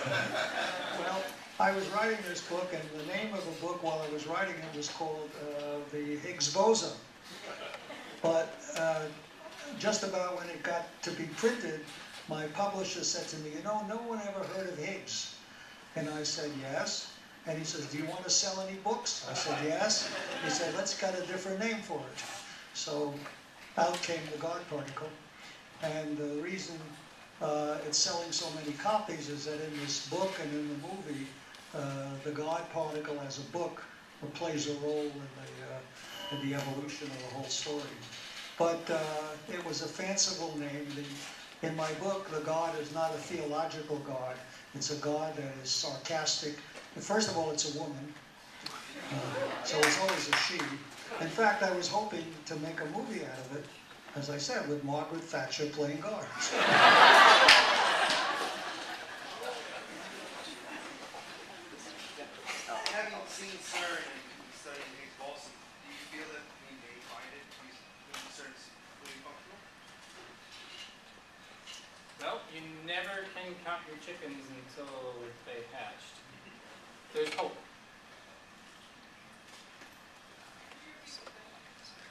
Well, I was writing this book, and the name of the book while I was writing it was called The Higgs-Boson. But just about when it got to be printed, my publisher said to me, you know, no one ever heard of Higgs. And I said, yes. And he says, do you want to sell any books? I said, yes. He said, let's get a different name for it. So out came the God particle. And the reason it's selling so many copies is that in this book and in the movie, the God particle as a book plays a role in the evolution of the whole story. But it was a fanciful name. In my book, the God is not a theological God. It's a God that is sarcastic. First of all, it's a woman, so it's always a she. In fact, I was hoping to make a movie out of it, as I said, with Margaret Thatcher playing God. Having seen CERN and studying Higgs-Boson, do you feel that we may find it when CERN's fully functional? Well, you never can count your chickens until they hatched. There's hope.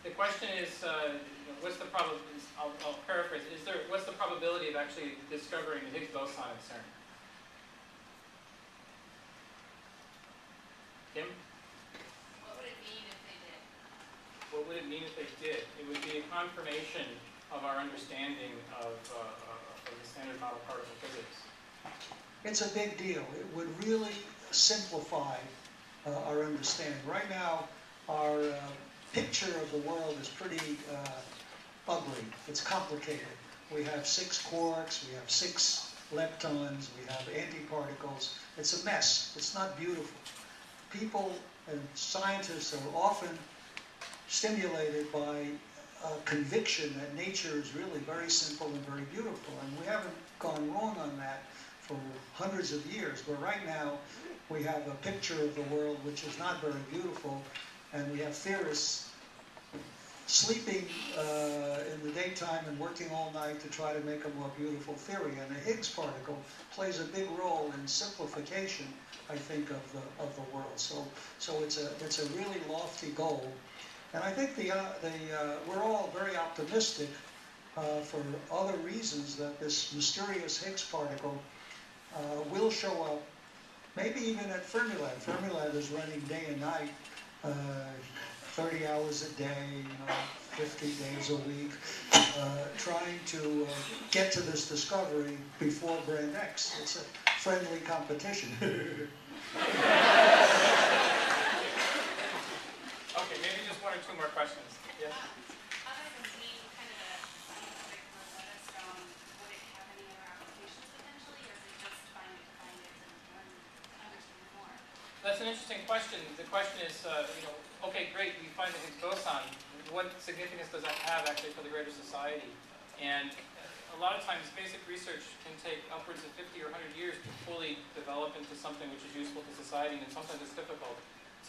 The question is, what's the probability? I'll paraphrase. What's the probability of actually discovering the Higgs boson at CERN? Kim? What would it mean if they did? What would it mean if they did? It would be a confirmation of our understanding of the standard model particle physics. It's a big deal. It would really simplify our understanding. Right now, our picture of the world is pretty ugly. It's complicated. We have 6 quarks, we have 6 leptons, we have antiparticles. It's a mess. It's not beautiful. People and scientists are often stimulated by a conviction that nature is really very simple and very beautiful. And we haven't gone wrong on that for hundreds of years. But right now, we have a picture of the world which is not very beautiful, and we have theorists sleeping in the daytime and working all night to try to make a more beautiful theory. And the Higgs particle plays a big role in simplification, I think, of the world. So it's a really lofty goal, and I think we're all very optimistic for other reasons that this mysterious Higgs particle will show up, maybe even at Fermilab. Fermilab is running day and night, 30 hours a day, 50 days a week, trying to get to this discovery before Brand X. It's a friendly competition. Okay, maybe just 1 or 2 more questions. Yes? Other than being kind of a scientific Rosetta Stone, would it have any other applications potentially, or is it just find it and learn, understand more? That's an interesting question. The question is, okay, great, we find the Higgs boson. What significance does that have actually for the greater society? And a lot of times, basic research can take upwards of 50 or 100 years to fully develop into something which is useful to society, and sometimes it's difficult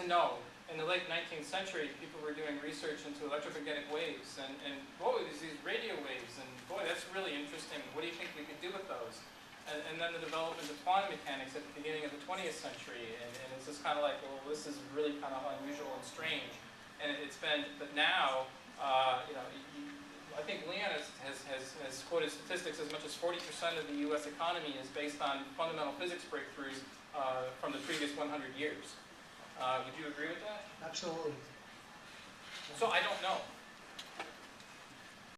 to know. In the late 19th century, people were doing research into electromagnetic waves, and boy, there's these radio waves, and boy, that's really interesting. What do you think we could do with those? And then the development of quantum mechanics at the beginning of the 20th century, and it's just kind of like, well, this is really kind of unusual and strange. And it's been, but now, I think Leon has quoted statistics as much as 40% of the U.S. economy is based on fundamental physics breakthroughs from the previous 100 years. Would you agree with that? Absolutely. So I don't know.